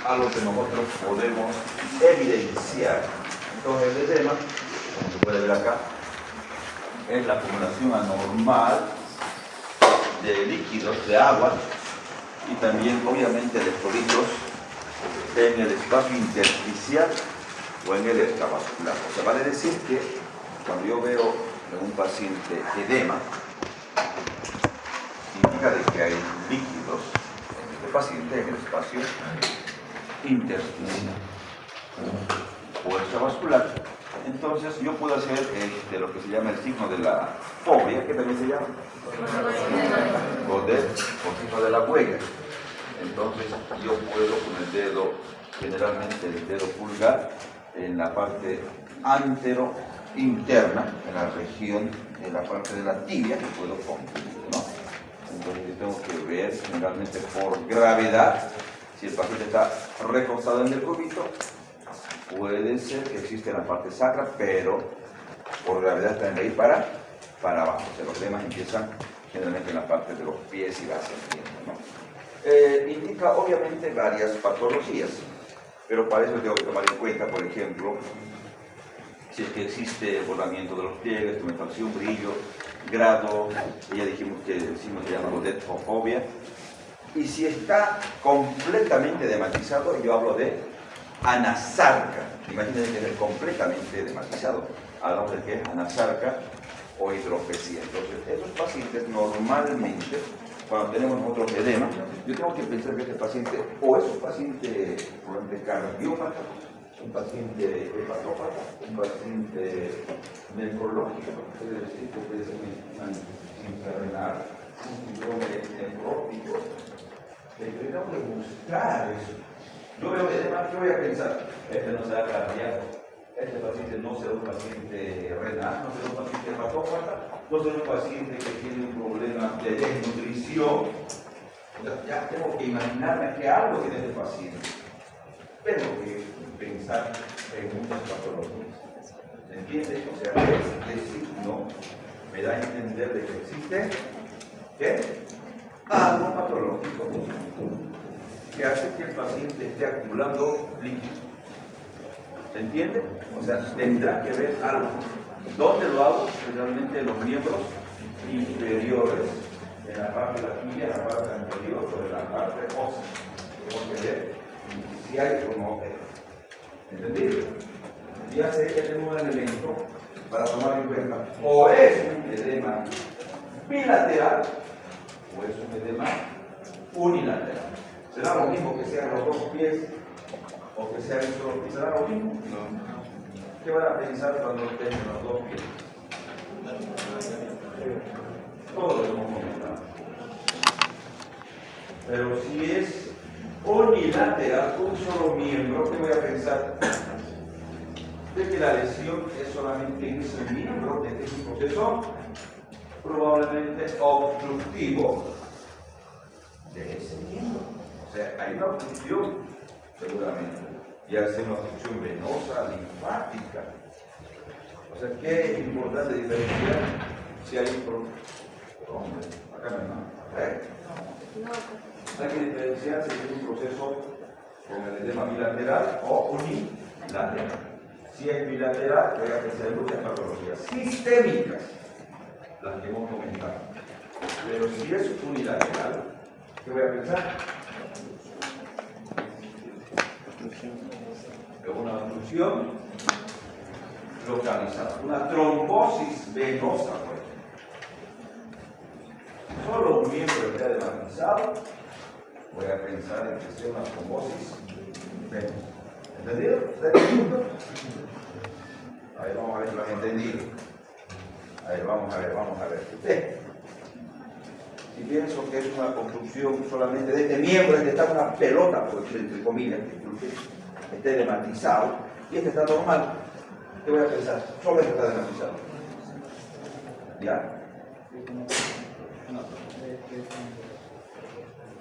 a lo que nosotros podemos evidenciar. Entonces el edema, como se puede ver acá, es la acumulación anormal de líquidos, de agua y también obviamente electrolitos en el espacio intersticial o en el extravascular. O sea, vale decir que cuando yo veo en un paciente edema, indica de que hay líquidos en este paciente en el espacio intersticial o extravascular. Entonces yo puedo hacer lo que se llama el signo de la fobia, que también se llama Godet o signo de la huella. Entonces yo puedo con el dedo, generalmente el dedo pulgar, en la parte antero interna, en la región, en la parte de la tibia, que puedo concluir, ¿no? Entonces yo tengo que ver generalmente por gravedad, si el paciente está recostado en el cúbito, puede ser que existe en la parte sacra, pero por gravedad están de ahí para abajo. O sea, los edemas empiezan generalmente en la parte de los pies y va ascendiendo, ¿no? Indica obviamente varias patologías, pero para eso tengo que tomar en cuenta, por ejemplo, si es que existe volamiento de los pliegues, tumefacción, brillo, grado, ya dijimos que el signo se llama godetofobia, y si está completamente edematizado, yo hablo de anasarca. Imagínense que es completamente edematizado. Hablamos de que es anasarca o hidropesía. Entonces, esos pacientes normalmente, cuando tenemos nosotros edema, yo tengo que pensar que este paciente o es un paciente probablemente cardiópata, un paciente hepatópata, un paciente nefrológico, es decir, que puede ser una insuficiencia renal, un síndrome nefrótico. Yo tengo que buscar eso. Yo veo edema, ¿qué voy a pensar? Este no será cardíaco, este paciente no será un paciente renal, no será un paciente hepatópata, no será un paciente que tiene un problema de desnutrición. Ya tengo que imaginarme que algo tiene este paciente. Tengo que pensar en muchas patologías. ¿Se entiende? O sea, este signo me da a entender de que existe ¿qué? Algo patológico que hace que el paciente esté acumulando líquido. ¿Se entiende? O sea, tendrá que ver algo. ¿Dónde lo hago? Generalmente en los miembros inferiores, en la parte de la tibia, en la parte anterior o en la parte ósea. Tengo que ver si hay o no hay. ¿Entendido? Ya sé que tengo un elemento para tomar en cuenta. O es un edema bilateral o es un edema unilateral. ¿Será lo mismo que sean los dos pies o que sean un solo pie? ¿Será lo mismo? No. ¿Qué van a pensar cuando tengan los dos pies? Todo lo hemos comentado. Pero si es unilateral, un solo miembro, ¿qué voy a pensar? De que la lesión es solamente en ese miembro, de que es un proceso probablemente obstructivo de ese miembro. O sea, hay una obstrucción, seguramente, ya sea una obstrucción venosa, linfática. O sea, ¿qué es importante diferenciar si hay un problema? Acá no. Hay que diferenciar si es un proceso con el edema bilateral o unilateral. Si es bilateral, voy a pensar en muchas patologías sistémicas, las que hemos comentado. Pero si es unilateral, ¿qué voy a pensar? Una obstrucción localizada, una trombosis venosa. Solo un miembro está edematizado, voy a pensar en que sea una trombosis venosa. ¿Entendido? ¿Está entendido? Ahí vamos a ver si lo han entendido. Ahí vamos a ver. Si pienso que es una construcción solamente de este miembro, este está una pelota, por decir entre comillas, que esté edematizado, y este está normal, ¿qué voy a pensar? Solo este está edematizado. ¿Ya?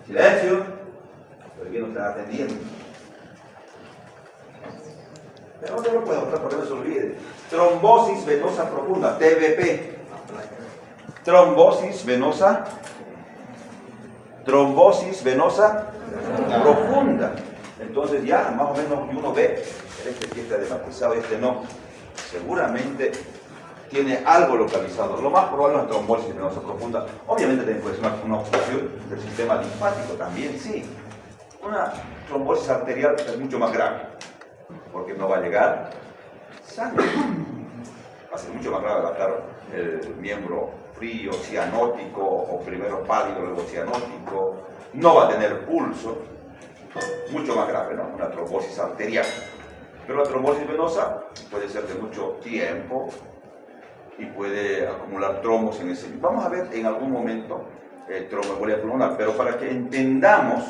Silencio. Pero aquí no está atendiendo. Pero no te lo puedo mostrar, por no se olvide. Trombosis venosa profunda, TVP. Trombosis venosa profunda. Entonces ya más o menos uno ve, este sí está edematizado, este no. Seguramente tiene algo localizado. Lo más probable es una trombosis venosa profunda. Obviamente también puede ser una obstrucción del sistema linfático, también sí. Una trombosis arterial es mucho más grave, porque no va a llegar sangre. Va a ser mucho más grave, va a estar el miembro frío, cianótico, o primero pálido, luego cianótico. No va a tener pulso. Mucho más grave, ¿no? Una trombosis arterial. Pero la trombosis venosa puede ser de mucho tiempo y puede acumular trombos en ese. Vamos a ver en algún momento tromboembolia pulmonar, pero para que entendamos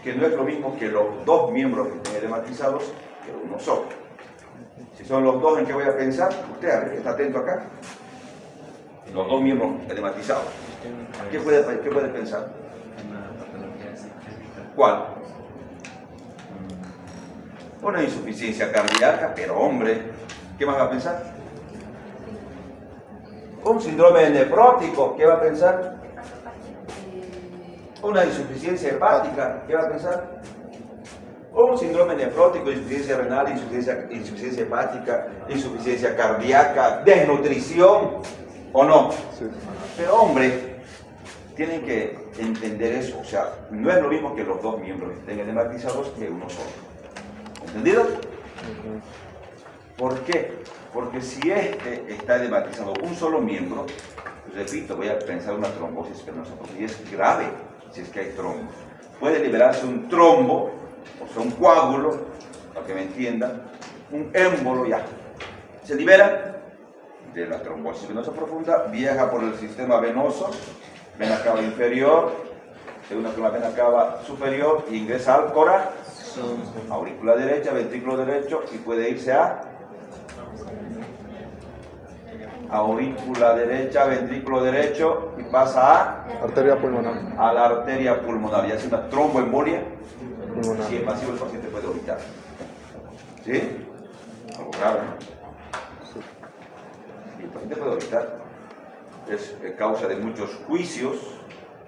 que no es lo mismo que los dos miembros que estén edematizados que uno solo. Si son los dos, ¿en qué voy a pensar? Usted, a ver, está atento acá. Los dos miembros edematizados. ¿Qué puede pensar? ¿Cuál? Una insuficiencia cardíaca, pero hombre, ¿qué más va a pensar? Un síndrome nefrótico, ¿qué va a pensar? Una insuficiencia hepática, ¿qué va a pensar? Un síndrome nefrótico, insuficiencia renal, insuficiencia hepática, insuficiencia cardíaca, desnutrición, ¿o no? Sí. Pero hombre, tienen que entender eso, o sea, no es lo mismo que los dos miembros estén edematizados que uno solo. ¿Entendido? ¿Por qué? Porque si este está edematizado un solo miembro, repito, voy a pensar una trombosis venosa, porque es grave si es que hay trombo. Puede liberarse un trombo, o sea, un coágulo, para que me entiendan, un émbolo ya. Se libera de la trombosis venosa profunda, viaja por el sistema venoso, vena cava inferior, segunda vena cava superior, ingresa al corazón, aurícula derecha, ventrículo derecho, y puede irse a aurícula derecha, ventrículo derecho, y pasa a arteria pulmonar. A la arteria pulmonar, y hace una tromboembolia pulmonar. Si es masivo, el paciente puede orbitar. ¿Sí? Algo grave, ¿no? Sí. Y el paciente puede orbitar. Es causa de muchos juicios,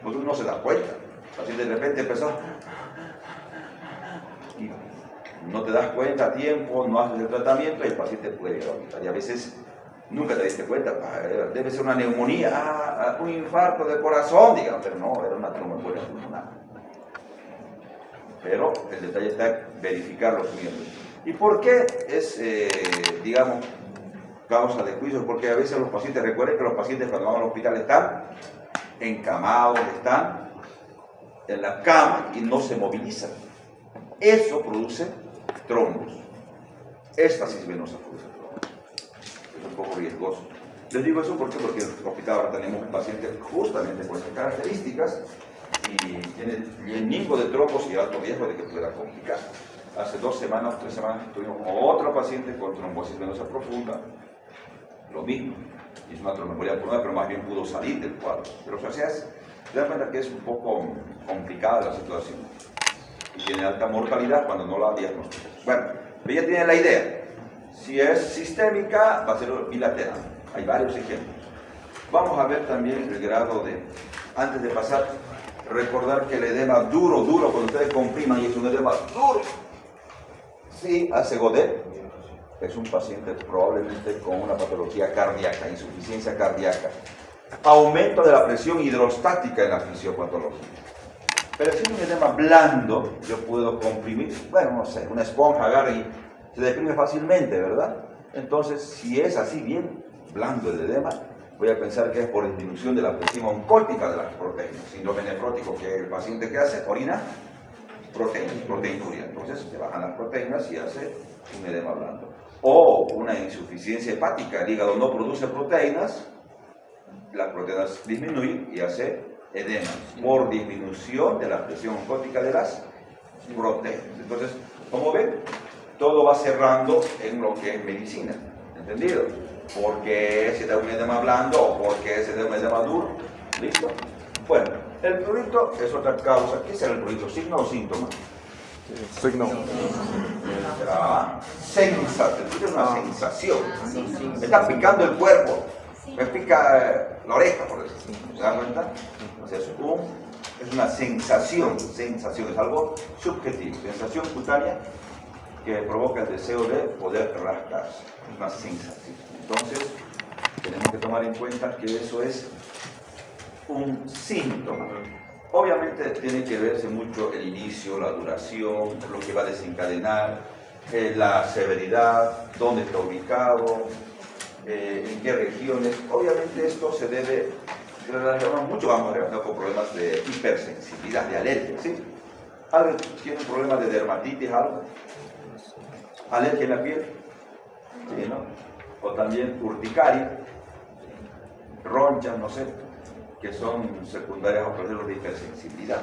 pues uno no se da cuenta. El paciente de repente empezó y no te das cuenta a tiempo, no haces el tratamiento y el paciente puede orbitar. Y a veces nunca te diste cuenta, debe ser una neumonía, un infarto del corazón, digamos, pero no, era una tromboembolia pulmonar. Pero el detalle está en verificar los miembros. ¿Y por qué es, digamos, causa de juicio? Porque a veces los pacientes, recuerden que los pacientes cuando van al hospital están encamados, están en la cama y no se movilizan. Eso produce trombos. Éstasis venosa produce trombos. Es un poco riesgoso. Les digo eso porque en el hospital ahora tenemos un paciente justamente con esas características y tiene llenico de trombos y alto riesgo de que pueda complicar. Hace 2 semanas, 3 semanas, tuvimos otro paciente con trombosis venosa profunda, lo mismo, es una tromboembolia pulmonar, pero más bien pudo salir del cuadro. Pero o sea, se da cuenta que es un poco complicada la situación y tiene alta mortalidad cuando no la diagnosticas. Bueno, ya tienen la idea. Si es sistémica, va a ser bilateral. Hay varios ejemplos. Vamos a ver también el grado de, antes de pasar, recordar que el edema duro, cuando ustedes compriman y es un edema duro, sí, hace Godet, es un paciente probablemente con una patología cardíaca, insuficiencia cardíaca, aumento de la presión hidrostática en la fisiopatología. Pero si es un edema blando, yo puedo comprimir, bueno, no sé, una esponja agarra y se deprime fácilmente, ¿verdad? Entonces, si es así bien blando el edema, voy a pensar que es por disminución de la presión oncótica de las proteínas. Síndrome nefrótico, que el paciente que hace, orina proteinuria. Entonces se bajan las proteínas y hace un edema blando. O una insuficiencia hepática, el hígado no produce proteínas, las proteínas disminuyen y hace edema por disminución de la presión oncótica de las proteínas. Entonces, como ven, todo va cerrando en lo que es medicina, ¿entendido? Porque se da un edema blando o porque se da un edema duro. ¿Listo? Bueno, el prurito es otra causa. ¿Qué será el prurito? ¿Signo o síntoma? Signo. Será sensación. El prurito es una sensación. Me está picando el cuerpo. Me pica la oreja, por decirlo. ¿Se dan cuenta? Entonces, un es una sensación, es algo subjetivo, sensación cutánea que provoca el deseo de poder rascarse, es una sensación. Entonces, tenemos que tomar en cuenta que eso es un síntoma. Obviamente tiene que verse mucho el inicio, la duración, lo que va a desencadenar, la severidad, dónde está ubicado, en qué regiones. Obviamente esto se debe relacionar mucho, vamos a relacionar con problemas de hipersensibilidad, de alergia, ¿sí? ¿Alguien tiene un problema de dermatitis, algo? ¿Alergia en la piel? ¿Sí, no? O también urticaria, ronchas, no sé, que son secundarias a procesos de hipersensibilidad.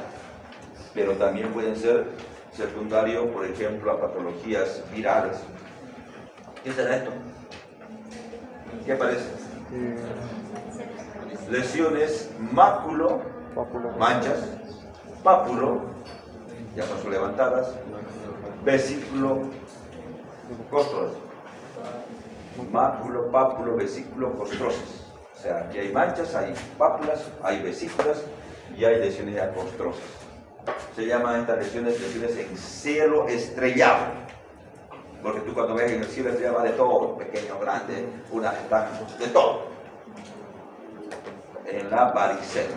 Pero también pueden ser secundarios, por ejemplo, a patologías virales. ¿Qué será esto? ¿Qué parece? Lesiones máculo, manchas, pápulo, ya no son levantadas, vesículo, costrosis. Máculo, pápulo, vesículo, costrosis. O sea, aquí hay manchas, hay pápulas, hay vesículas y hay lesiones de acostrosis. Se llaman estas lesiones en cielo estrellado. Porque tú cuando ves en el cielo estrellado va de todo, pequeño, grande, unas están de todo. En la varicela.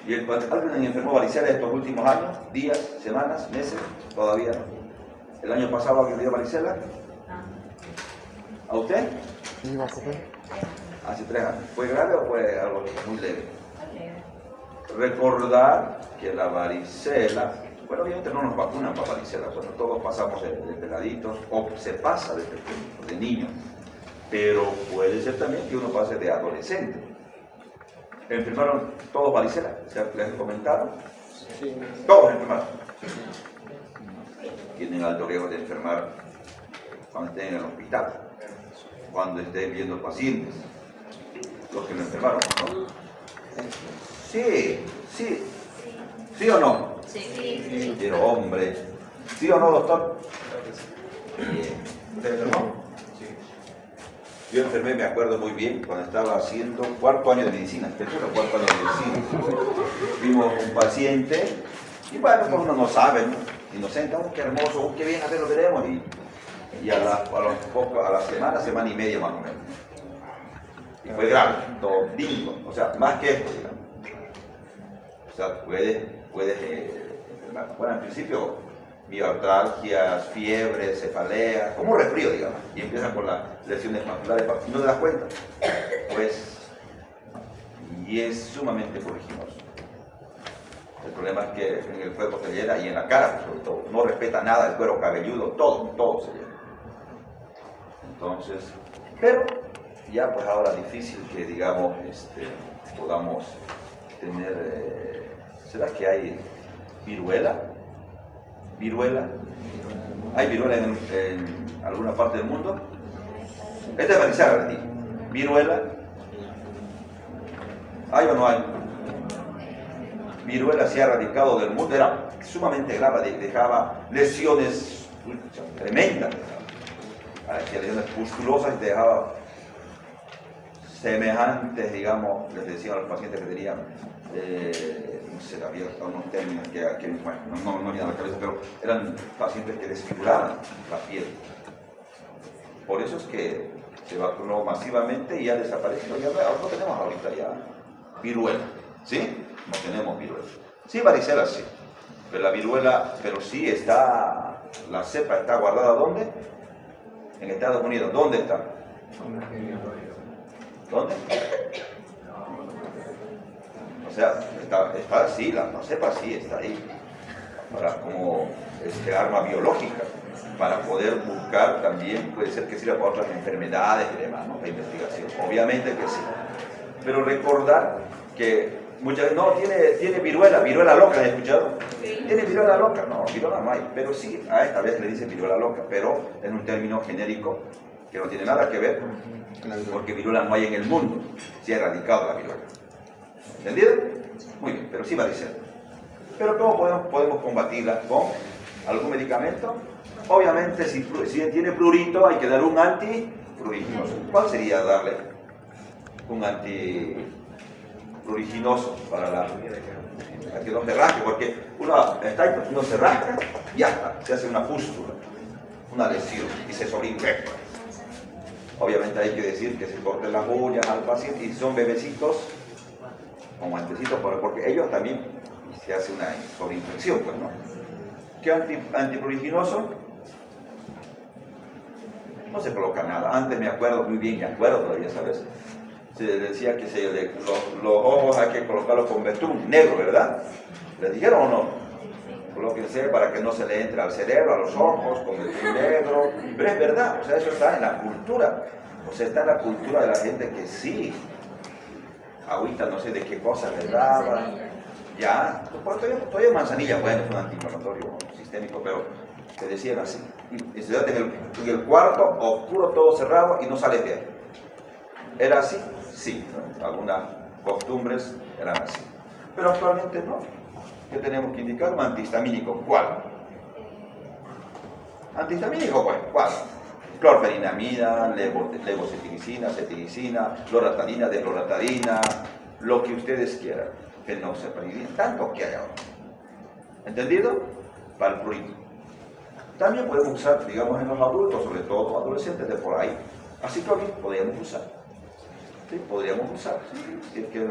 ¿Y alguien enfermó varicela estos últimos años? ¿Días, semanas, meses? Todavía no. ¿El año pasado alguien dio varicela? ¿A usted? Sí, va a coger. Hace 3 años. ¿Fue grave o fue algo muy leve? Recordar que la varicela, bueno, obviamente no nos vacunan para varicela, bueno, todos pasamos de peladitos, o se pasa de niño, pero puede ser también que uno pase de adolescente. ¿Enfermaron todos varicela? ¿Les comentaron? Sí. Todos enfermaron. Tienen alto riesgo de enfermar cuando estén en el hospital, cuando estén viendo pacientes. Los que no enfermaron, ¿no? Sí, sí. ¿Sí o no? Sí. Pero hombre, ¿sí o no, doctor? Bien. ¿Usted enfermó? Sí. Yo enfermé, me acuerdo muy bien, cuando estaba haciendo 4º año de medicina, tercero o 4º año de medicina. Vimos un paciente, y bueno, pues uno no sabe, ¿no? Inocente, oh, qué hermoso, oh, qué bien, a ver, lo veremos. Y a la semana y media más o menos. Y fue grave, domingo, o sea, más que esto, digamos. O sea, puedes enfermar. Bueno, en principio, miartralgias, fiebre, cefalea, como un resfrío, digamos. Y empiezan con las lesiones maculares, si no te das cuenta, pues, y es sumamente pruriginoso. El problema es que en el cuerpo se llena y en la cara, sobre todo, no respeta nada, el cuero cabelludo, todo se llena. Entonces, pero ya pues ahora difícil que digamos podamos tener, ¿será que hay viruela? ¿Viruela? ¿Hay viruela en alguna parte del mundo? Esta es varicela, ¿sí? ¿Viruela? ¿Hay o no hay? Viruela se ha erradicado del mundo, era sumamente grave, dejaba lesiones tremendas, lesiones pustulosas y dejaba semejantes, digamos, les decían a los pacientes que tenían, no sé, había unos términos que bueno, no vienen a la cabeza, pero eran pacientes que desfiguraban la piel. Por eso es que se vacunó masivamente y ya desapareció. Ya no tenemos ahorita ya viruela, ¿sí? No tenemos viruela. Sí, varicela sí, pero la viruela, pero sí está, la cepa está guardada ¿dónde? En Estados Unidos. ¿Dónde está? ¿Dónde? O sea, está sí, la cepa sí está ahí, para como arma biológica, para poder buscar también, puede ser que sirva para otras enfermedades y demás, ¿no? La investigación, obviamente que sí. Pero recordar que muchas veces, no, tiene viruela loca, ¿has escuchado? Sí. ¿Tiene viruela loca? No, viruela no hay, pero sí, a esta vez le dice viruela loca, pero es un término genérico que no tiene nada que ver, porque viruela no hay en el mundo, se ha erradicado la viruela. ¿Entendido? Muy bien, pero sí varicela. Pero ¿cómo podemos combatirla? ¿Con algún medicamento? Obviamente, si tiene prurito, hay que dar un antipruriginoso. ¿Cuál sería darle un pruriginoso para que no se rasque, porque uno se rasca y ya está, se hace una pústula, una lesión y se sobreinfecta. Obviamente hay que decir que se corten las uñas al paciente y si son bebecitos, con guantecitos, porque ellos también se hace una sobreinfección, pues, ¿no? ¿Qué antipruriginoso? No se coloca nada. Antes me acuerdo muy bien, todavía, ¿sabes? Se decía que los ojos hay que colocarlos con betún negro, ¿verdad? ¿Les dijeron o no? Colóquense para que no se le entre al cerebro, a los ojos, con betún negro. Pero es verdad, o sea, eso está en la cultura. O sea, está en la cultura de la gente que sí. Agüita, no sé de qué cosas le daban. Ya, todavía manzanilla, bueno, es un antiinflamatorio sistémico, pero se decían así. Y se da en el cuarto, oscuro, todo cerrado y no sale de ahí. ¿Era así? Sí, ¿no? Algunas costumbres eran así. Pero actualmente no. ¿Qué tenemos que indicar? Un antihistamínico. ¿Cuál? ¿Antihistamínico cuál? Clorfenamida, levocetiricina, cetiricina, loratadina, desloratadina, lo que ustedes quieran. Fenoxaparidina, tanto que hay ahora. ¿Entendido? Valproic. También podemos usar, digamos, en los adultos, sobre todo adolescentes de por ahí, aciclovir podríamos usar. Sí, podríamos usar. Si es que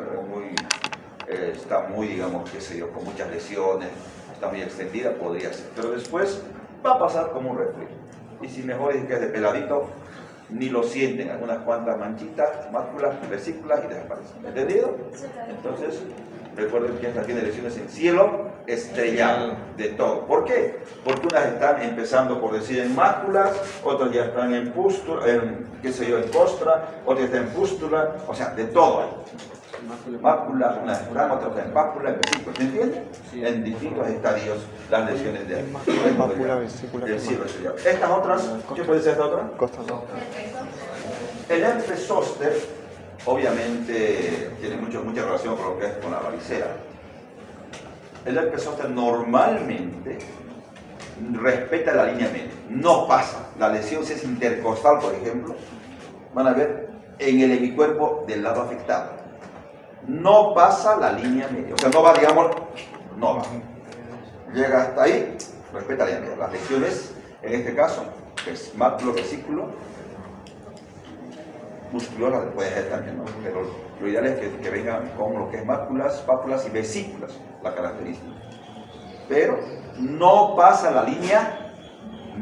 está muy, digamos, qué sé yo, con muchas lesiones, está muy extendida, podría ser. Pero después va a pasar como un resfriado. Y si mejor es que es de peladito, ni lo sienten, algunas cuantas manchitas, máculas, vesículas y desaparecen. ¿Entendido? Entonces, recuerden que esta tiene lesiones en cielo estrellado, de todo. ¿Por qué? Porque unas están empezando, por decir, en máculas, otras ya están en pústula, en costra, otras están en pústula, o sea, de todo hay. Máculas, unas están, otras en pápula, en vesícula, ¿se entiende? Sí. En distintos estadios las lesiones de mácula, vesícula, del cielo estrellado. Estas otras, ¿qué puede ser esta otra? El herpes zóster, obviamente, tiene mucha relación con lo que es con la varicela. El herpes zóster normalmente respeta la línea media, no pasa. La lesión, si es intercostal, por ejemplo, van a ver en el hemicuerpo del lado afectado. No pasa la línea media, o sea, no va, digamos, no va. Llega hasta ahí, respeta la línea media. Las lesiones, en este caso, es máculo, vesículo, musculosa puede ser también, ¿no? Pero lo ideal es que vengan con lo que es máculas, pápulas y vesículas, la característica. Pero no pasa la línea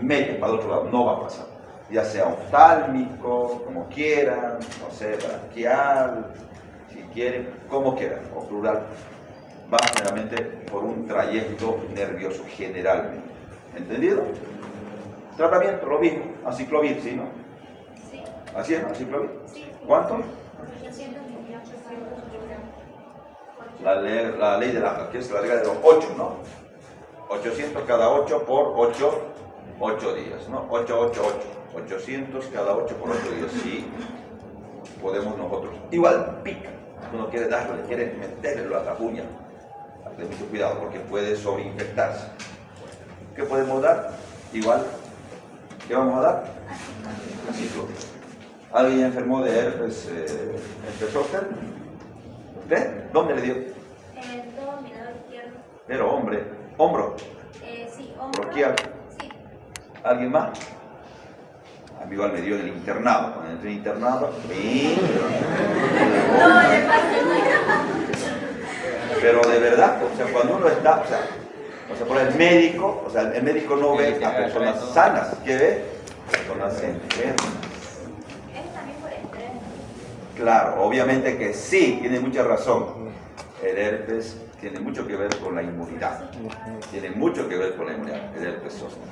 media, para el otro lado, no va a pasar. Ya sea oftálmico, como quieran, no sé, braquial, si quieren, como quieran, o plural. Va generalmente por un trayecto nervioso, generalmente. ¿Entendido? Tratamiento, lo mismo, aciclovir, ¿sí, no? Sí. ¿Así es, aciclovir? Sí. ¿Cuánto? 800 miligramos. La ley de la, que es la regla de los 8, ¿no? 800 cada 8 por 8 días, ¿no? 8. 800 cada 8 por 8 días, sí. Podemos nosotros. Igual pica. Uno quiere darle, quiere meterle a la uña. Ten mucho cuidado porque puede sobreinfectarse. ¿Qué podemos dar? Igual. ¿Qué vamos a dar? Aciclovir. ¿Alguien enfermó de herpes zóster? ¿Ve? ¿Dónde le dio? En todo mi lado izquierdo. Pero hombre, hombro, Sí, hombro. bronquial. Sí. ¿Alguien más? A mí igual me dio en el internado. Cuando entré en el internado, No, le pasa. pero de verdad, o sea, cuando uno está, o sea, por el médico, el médico no ve a personas sanas, ¿qué ve? Personas enfermas. Es también por estrés. Claro, obviamente que sí, tiene mucha razón. El herpes tiene mucho que ver con la inmunidad. Tiene mucho que ver con la inmunidad, el herpes zóster.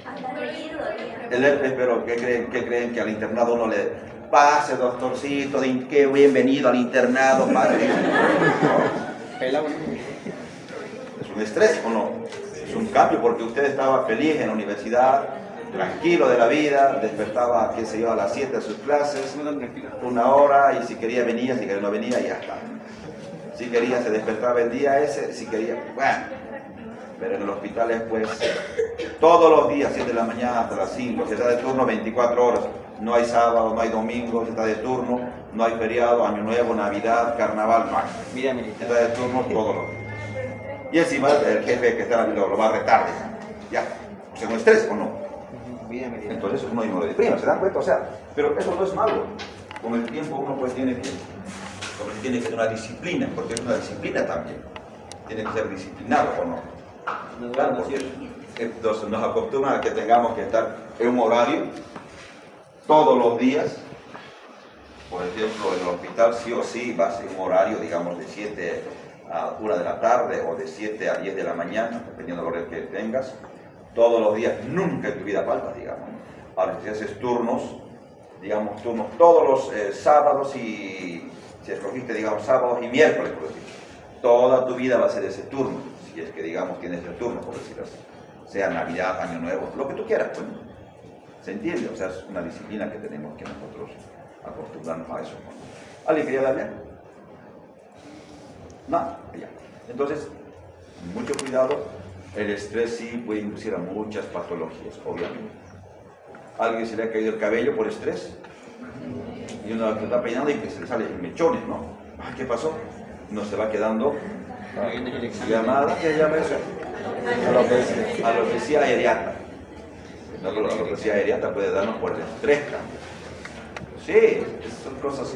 Hasta reír dolía. El herpes, pero ¿qué creen que al internado uno le pase, doctorcito, qué bienvenido al internado, padre? ¿Es un estrés o no? Es un cambio porque usted estaba feliz en la universidad, tranquilo de la vida, despertaba, qué sé yo, a las 7 de sus clases, 1 hora, y si quería venía, si quería no venía, ya está. Si quería se despertaba el día ese, si quería, bueno. Pero en el hospital es pues todos los días, 7 de la mañana hasta las 5, se está de turno 24 horas. No hay sábado, no hay domingo, se está de turno, no hay feriado, año nuevo, navidad, carnaval, no hay. Vida Se militar. está de turno todos los días. Y encima el jefe que está lo va a retar. Ya, o sea, no estrés o no. Vida militar. Entonces uno no lo deprime, ¿se dan cuenta? O sea, pero eso no es malo. Con el tiempo uno pues tiene que tener una disciplina, porque es una disciplina también. Tiene que ser disciplinado o no. Claro, porque entonces nos acostumbran a que tengamos que estar en un horario todos los días. Por ejemplo, en el hospital sí o sí vas en un horario, digamos, de 7 a 1 de la tarde o de 7 a 10 de la mañana, dependiendo del horario que tengas. Todos los días, nunca en tu vida falta, digamos. Ahora, si haces turnos, digamos, turnos todos los sábados y si escogiste, digamos, sábados y miércoles, por decir, toda tu vida va a ser ese turno, si es que, digamos, tienes ese turno, por decirlo así, sea Navidad, Año Nuevo, lo que tú quieras, pues, ¿no? ¿Se entiende? O sea, es una disciplina que tenemos que nosotros acostumbrarnos a eso, ¿no? ¿Alguien quería darle? No, ya. Entonces, mucho cuidado, el estrés sí puede inducir a muchas patologías, obviamente. ¿A alguien se le ha caído el cabello por estrés? Y uno que está peinando y que se le salen mechones, ¿no? Ay, ¿qué pasó? No se va quedando llamada, ¿qué llama eso? Alopecia areata. La alopecia areata puede darnos por el estrés también. Sí, son cosas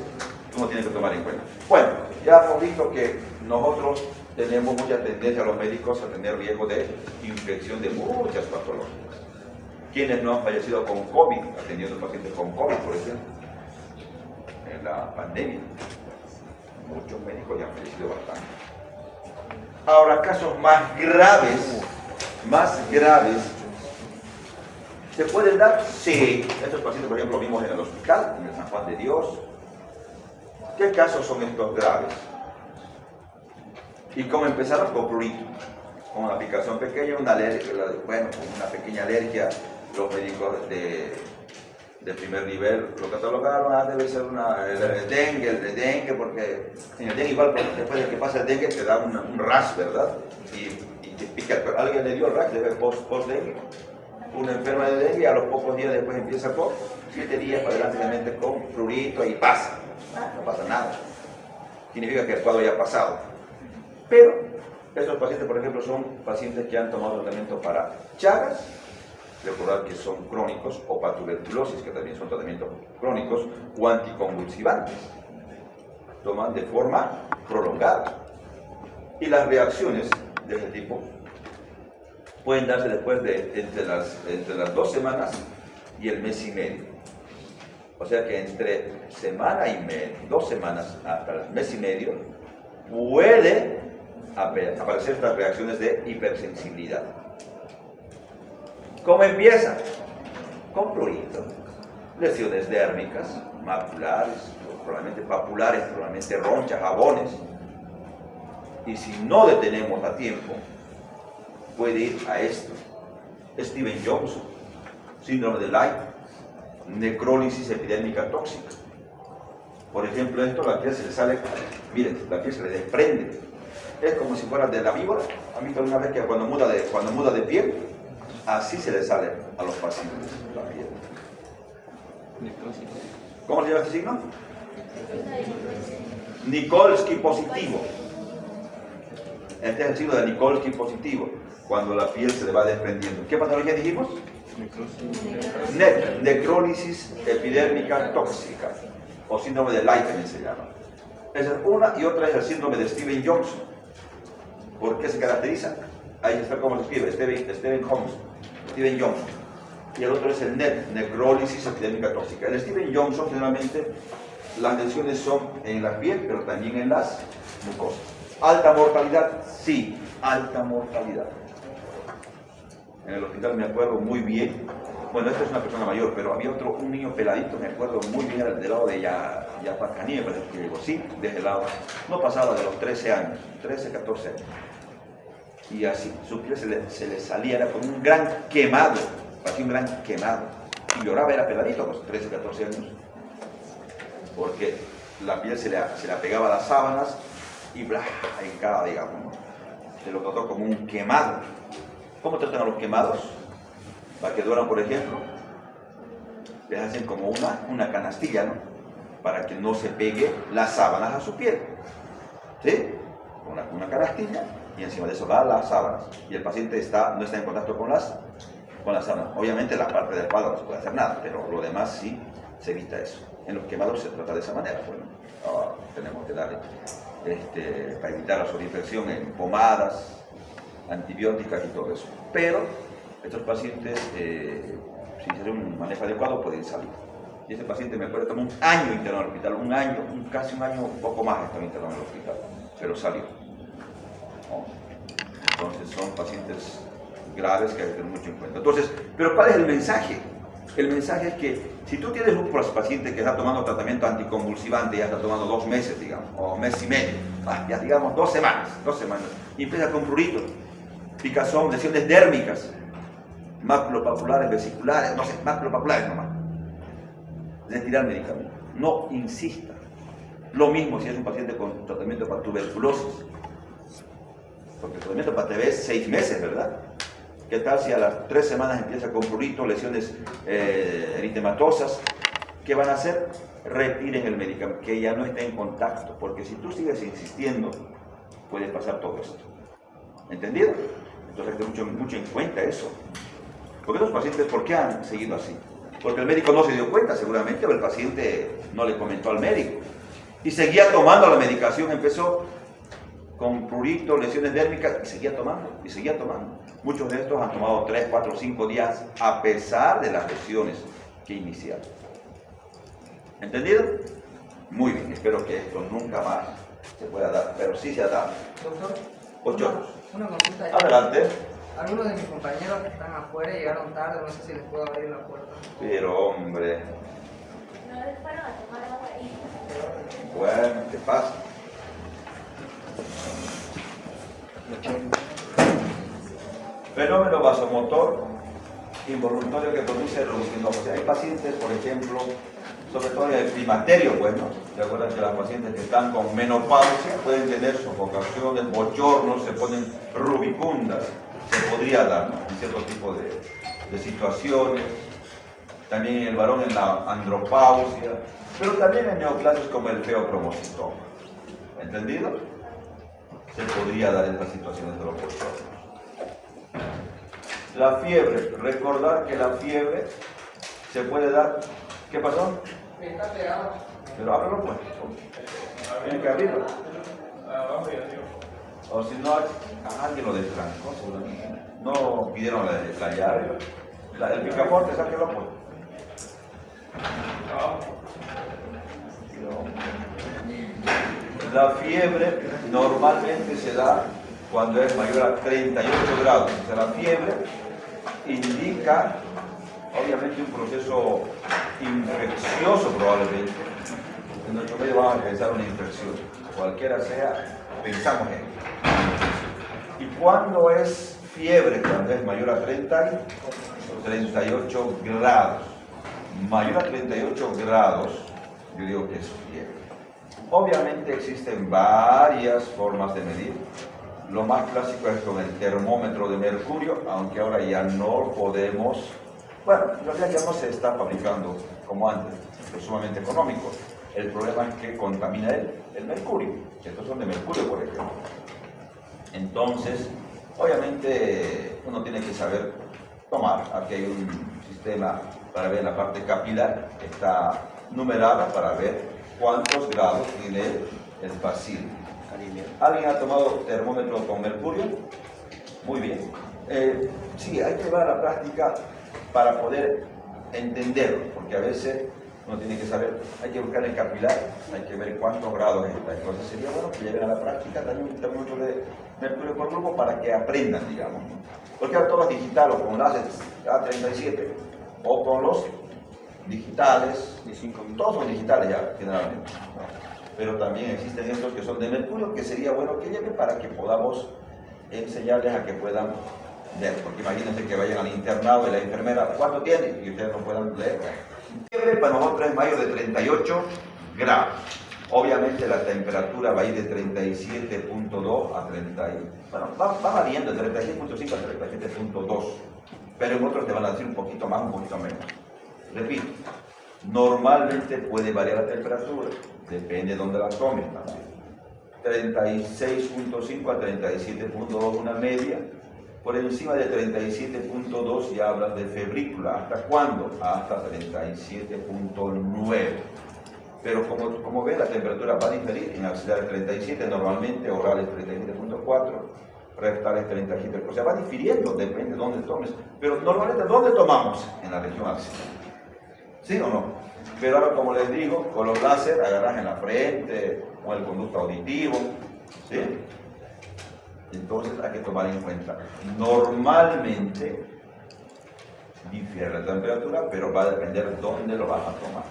que uno tiene que tomar en cuenta. Bueno, ya hemos visto que nosotros tenemos mucha tendencia a los médicos a tener riesgo de infección de muchas patologías. ¿Quiénes no han fallecido con COVID? Atendiendo pacientes con COVID, por ejemplo, en la pandemia. Muchos médicos ya han fallecido bastante. Ahora, casos más graves, ¿se pueden dar? Sí. Estos pacientes, por ejemplo, vimos en el hospital, en el San Juan de Dios. ¿Qué casos son estos graves? ¿Y cómo empezaron? Con prurito, con una aplicación pequeña, una alergia, bueno, con una pequeña alergia. Los médicos de primer nivel lo catalogaron, debe ser el dengue, porque en el dengue igual después de que pasa el dengue te da un rash, ¿verdad? Y te pica, pero alguien le dio el rash, debe post-dengue. Una enferma de dengue a los pocos días después empieza con 7 días para adelante realmente con prurito y pasa, no pasa nada. Significa que el cuadro ya ha pasado. Pero estos pacientes, por ejemplo, son pacientes que han tomado tratamiento para Chagas, recordar que son crónicos, o para tuberculosis, que también son tratamientos crónicos, o anticonvulsivantes. Toman de forma prolongada. Y las reacciones de este tipo pueden darse después de entre las 2 semanas y el mes y medio. O sea que entre semana y medio, 2 semanas hasta el mes y medio, puede aparecer estas reacciones de hipersensibilidad. ¿Cómo empieza? Con prurito, lesiones dérmicas, maculares, probablemente papulares, probablemente ronchas, jabones. Y si no detenemos a tiempo, puede ir a esto. Steven Johnson, síndrome de Lyme, necrólisis epidérmica tóxica. Por ejemplo, esto, la piel se le sale, miren, la piel se le desprende. Es como si fuera de la víbora. ¿Han visto alguna vez que cuando muda de piel? Así se le sale a los pacientes la piel. ¿Cómo se llama este signo? Nikolsky positivo. Este es el signo de Nikolsky positivo, cuando la piel se le va desprendiendo. ¿Qué patología dijimos? Necrólisis epidérmica tóxica, o síndrome de Lyme también se llama. Esa es una, y otra es el síndrome de Steven Johnson. ¿Por qué se caracteriza? Ahí está cómo se escribe, Steven Johnson. Y el otro es el necrólisis epidérmica tóxica. El Steven Johnson, generalmente, las lesiones son en la piel, pero también en las mucosas. ¿Alta mortalidad? Sí, alta mortalidad. En el hospital me acuerdo muy bien, bueno, esta es una persona mayor, pero había un niño peladito, me acuerdo muy bien, del lado de Yapacaní, me parece que llegó, sí, de ese lado, no pasaba de los 13 años, 13, 14 años. Y así, su piel se le salía, era como un gran quemado, parecía un gran quemado. Y lloraba, era peladito, a los 13, 14 años, porque la piel se le apegaba a las sábanas y bla, en cada, digamos, ¿no? Se lo trató como un quemado. ¿Cómo tratan a los quemados? Para que duerman, por ejemplo, les hacen como una canastilla, ¿no? Para que no se pegue las sábanas a su piel. ¿Sí? Una canastilla y encima de eso va las sábanas. Y el paciente no está en contacto con las sábanas. Obviamente la parte del palo no se puede hacer nada, pero lo demás sí se evita eso. En los quemados se trata de esa manera. Bueno, tenemos que darle para evitar la sobreinfección en pomadas, antibióticas y todo eso. Pero estos pacientes, si se hace un manejo adecuado, pueden salir. Y ese paciente me acuerdo tomó un año internado en el hospital, casi un año, un poco más estaba internado en el hospital, pero salió. ¿No? Entonces son pacientes graves que hay que tener mucho en cuenta. Entonces, pero ¿cuál es el mensaje? El mensaje es que si tú tienes un paciente que está tomando tratamiento anticonvulsivante, ya está tomando 2 meses, digamos, o mes y medio, ya digamos 2 semanas, y empieza con pruritos, picazón, lesiones dérmicas, maculopapulares, vesiculares, no sé, maculopapulares nomás, retirar medicamento. No insista. Lo mismo si es un paciente con tratamiento para tuberculosis, porque el tratamiento para TB es 6 meses, ¿verdad? ¿Qué tal si a las 3 semanas empieza con prurito, lesiones eritematosas? ¿Qué van a hacer? Retiren el medicamento, que ya no esté en contacto, porque si tú sigues insistiendo, puede pasar todo esto. ¿Entendido? Entonces hay que tener mucho en cuenta eso. Porque los pacientes, ¿por qué han seguido así? Porque el médico no se dio cuenta seguramente, o el paciente no le comentó al médico. Y seguía tomando la medicación, empezó con prurito, lesiones dérmicas, y seguía tomando, y seguía tomando. Muchos de estos han tomado 3, 4, 5 días a pesar de las lesiones que iniciaron. ¿Entendido? Muy bien, espero que esto nunca más se pueda dar, pero sí se ha dado. Doctor, 8. una consulta. Adelante. Algunos de mis compañeros que están afuera llegaron tarde, no sé si les puedo abrir la puerta. Pero hombre, No les fueron a tomar agua ahí. bueno, ¿qué pasa? Fenómeno vasomotor involuntario que produce rubicinópolis. Hay pacientes, por ejemplo, sobre todo en el climaterio, pues, ¿no? ¿Se acuerdan que las pacientes que están con menopausia pueden tener sofocaciones, bochornos, se ponen rubicundas? Se podría dar, ¿no? En cierto tipo de situaciones. También en el varón en la andropausia, pero también en neoplasias como el feocromocitoma. ¿Entendido? Se podría dar en estas situaciones de los bochornos. La fiebre, recordar que la fiebre se puede dar. ¿Qué pasó? Está pegado. Pero ábrelo pues. Tienen que abrirlo. O si no, alguien lo destrancó seguramente. No pidieron la llave. El picaporte, sáquelo pues. La fiebre normalmente se da cuando es mayor a 38 grados. O sea, la fiebre indica, obviamente, un proceso infeccioso probablemente. En nuestro medio vamos a pensar una infección. Cualquiera sea, pensamos en ello. ¿Y cuándo es fiebre? Cuando es mayor a 38 grados. Mayor a 38 grados, yo digo que es fiebre. Obviamente existen varias formas de medir. Lo más clásico es con el termómetro de mercurio, aunque ahora ya no podemos, bueno, en realidad ya no se está fabricando como antes, es sumamente económico. El problema es que contamina el mercurio. Estos son de mercurio, por ejemplo. Entonces, obviamente uno tiene que saber tomar. Aquí hay un sistema para ver la parte capilar, está numerada para ver cuántos grados tiene el paciente. ¿Alguien ha tomado termómetro con mercurio? Muy bien. Sí, hay que llevar a la práctica para poder entenderlo, porque a veces uno tiene que saber, hay que buscar el capilar, hay que ver cuántos grados está. Entonces sería bueno que lleven a la práctica también un termómetro de mercurio por grupo para que aprendan, digamos. Porque ahora todo es digital, o con láser A37, o con los digitales, todos son digitales ya, generalmente. Pero también existen estos que son de mercurio, que sería bueno que lleven para que podamos enseñarles a que puedan ver. Porque imagínense que vayan al internado y la enfermera, ¿cuánto tiene? Y ustedes no puedan leer. Fiebre para nosotros es mayor de 38 grados. Obviamente la temperatura va a ir de 37.2 a 30, bueno, va variando de 36.5 a 37.2, pero en otros te van a decir un poquito más, un poquito menos. Repito, normalmente puede variar la temperatura, depende de dónde la tomes también. 36.5 a 37.2 una media, por encima de 37.2 ya hablas de febrícula. ¿Hasta cuándo? Hasta 37.9. Pero como ven, la temperatura va a diferir. En axilares 37, normalmente orales 37.4, rectales 37. O sea, va difiriendo, depende de dónde tomes. Pero normalmente, ¿dónde tomamos? En la región axilar. ¿Sí o no? Pero ahora, como les digo, con los láser agarras en la frente o el conducto auditivo. ¿Sí? Entonces hay que tomar en cuenta. Normalmente difiere la temperatura, pero va a depender de dónde lo vas a tomar.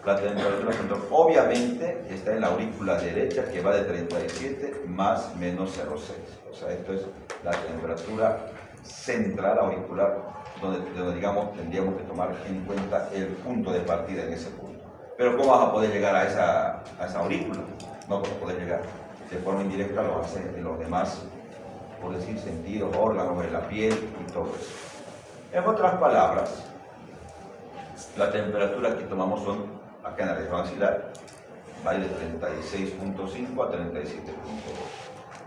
La temperatura central obviamente está en la aurícula derecha, que va de 37 más menos 0,6. O sea, esto es la temperatura central auricular, donde digamos tendríamos que tomar en cuenta el punto de partida en ese punto. Pero ¿cómo vas a poder llegar a esa aurícula? No vas a poder llegar. De forma indirecta lo hacen en los demás, por decir, sentidos, órganos de la piel y todo eso. En otras palabras, la temperatura que tomamos acá en la región axilar va de 36.5 a 37.2.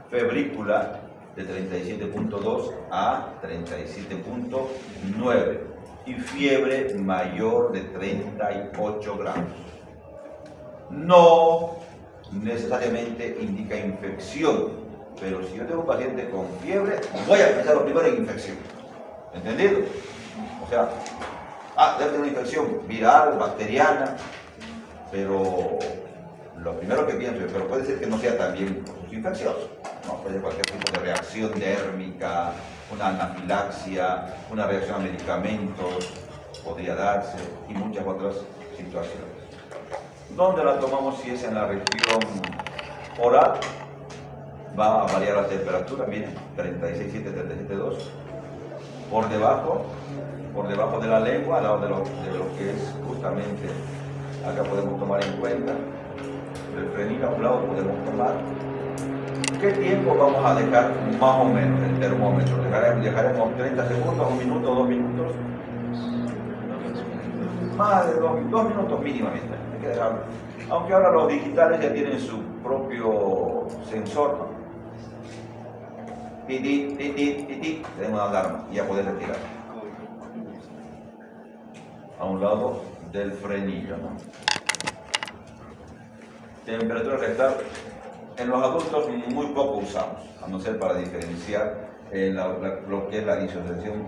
Febrícula de 37.2 a 37.9. Y fiebre mayor de 38 grados. No necesariamente indica infección, pero si yo tengo un paciente con fiebre, voy a pensar lo primero en infección. ¿Entendido? O sea, debe tener una infección viral, bacteriana, pero lo primero que pienso es, pero puede ser que no sea también por sus infecciones, ¿no? Puede ser cualquier tipo de reacción dérmica, una anafilaxia, una reacción a medicamentos, podría darse, y muchas otras situaciones. ¿Dónde la tomamos? Si es en la región oral, va a variar la temperatura, miren, 36.7, 37.2. Por debajo de la lengua, al lado de lo que es justamente, acá podemos tomar en cuenta, el frenil a un lado podemos tomar. ¿Qué tiempo vamos a dejar más o menos el termómetro? ¿Dejaremos 30 segundos, 1 minuto, 2 minutos? Más de 2 minutos mínimamente, hay que dejarlo. Aunque ahora los digitales ya tienen su propio sensor, ¿no? Titi, tenemos una alarma y ya poder retirar. A un lado del frenillo, ¿no? Temperatura rectal. En los adultos muy poco usamos, a no ser para diferenciar lo que es la disociación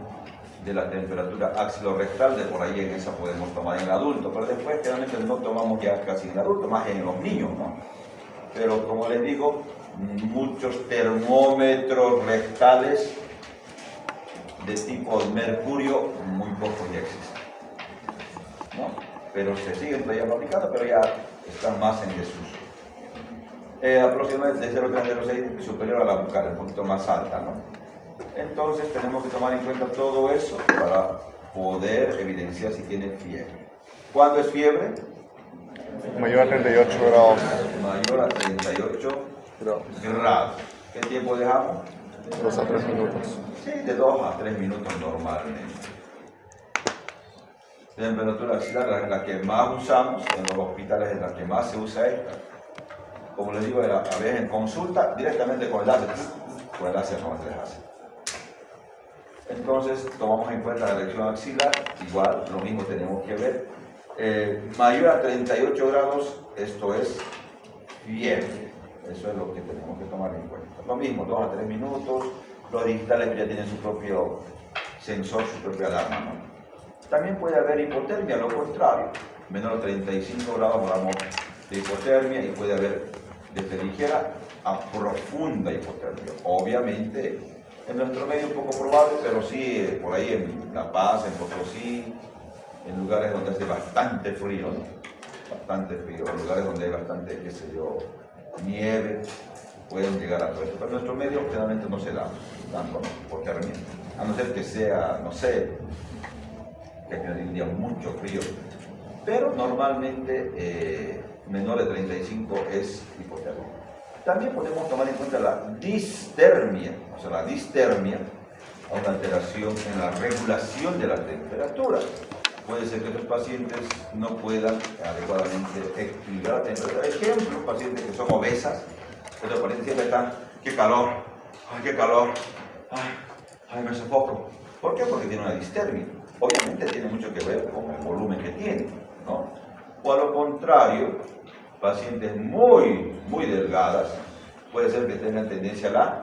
de la temperatura axilorectal, de por ahí en esa podemos tomar en el adulto, pero después generalmente no tomamos ya casi en el adulto, más en los niños, ¿no? Pero como les digo, muchos termómetros rectales de tipo mercurio muy pocos ya existen, ¿no? Pero se siguen todavía fabricando, pero ya están más en desuso. Aproximadamente de 0,3 a 0,6 superior a la bucal, un poquito más alta, ¿no? Entonces tenemos que tomar en cuenta todo eso para poder evidenciar si tiene fiebre. ¿Cuándo es fiebre? Mayor a 38 grados. Mayor a 38 grados. ¿Qué tiempo dejamos? 2 a 3 minutos. Sí, de 2 a 3 minutos normalmente. Temperatura axilar, la que más usamos en los hospitales, es la que más se usa esta. Como les digo, a veces en consulta, directamente con el láser no se les hace. Entonces, tomamos en cuenta la reacción axilar, igual, lo mismo tenemos que ver. Mayor a 38 grados, esto es fiebre. Eso es lo que tenemos que tomar en cuenta. Lo mismo, 2 a 3 minutos, los digitales ya tienen su propio sensor, su propia alarma, ¿no? También puede haber hipotermia, lo contrario, menor a 35 grados hablamos de hipotermia y puede haber desde ligera a profunda hipotermia. Obviamente, en nuestro medio un poco probable, pero sí por ahí en La Paz, en Potosí, en lugares donde hace bastante frío, ¿no? Bastante frío, en lugares donde hay bastante, qué sé yo, nieve, pueden llegar a todo esto. Pero en nuestro medio generalmente no se da tanto, ¿no? Porque a no ser que sea, no sé, que hay un día mucho frío, pero normalmente menor de 35 es hipotermia. También podemos tomar en cuenta la distermia, o sea, la distermia, una alteración en la regulación de la temperatura. Puede ser que los pacientes no puedan adecuadamente equilibrar la temperatura. Ejemplo, pacientes que son obesas, los pacientes siempre están, ¡qué calor! ¡Ay, qué calor! ¡Ay, me sofoco! ¿Por qué? Porque tiene una distermia. Obviamente tiene mucho que ver con el volumen que tiene, ¿no? O a lo contrario, pacientes muy delgadas, puede ser que tengan tendencia a la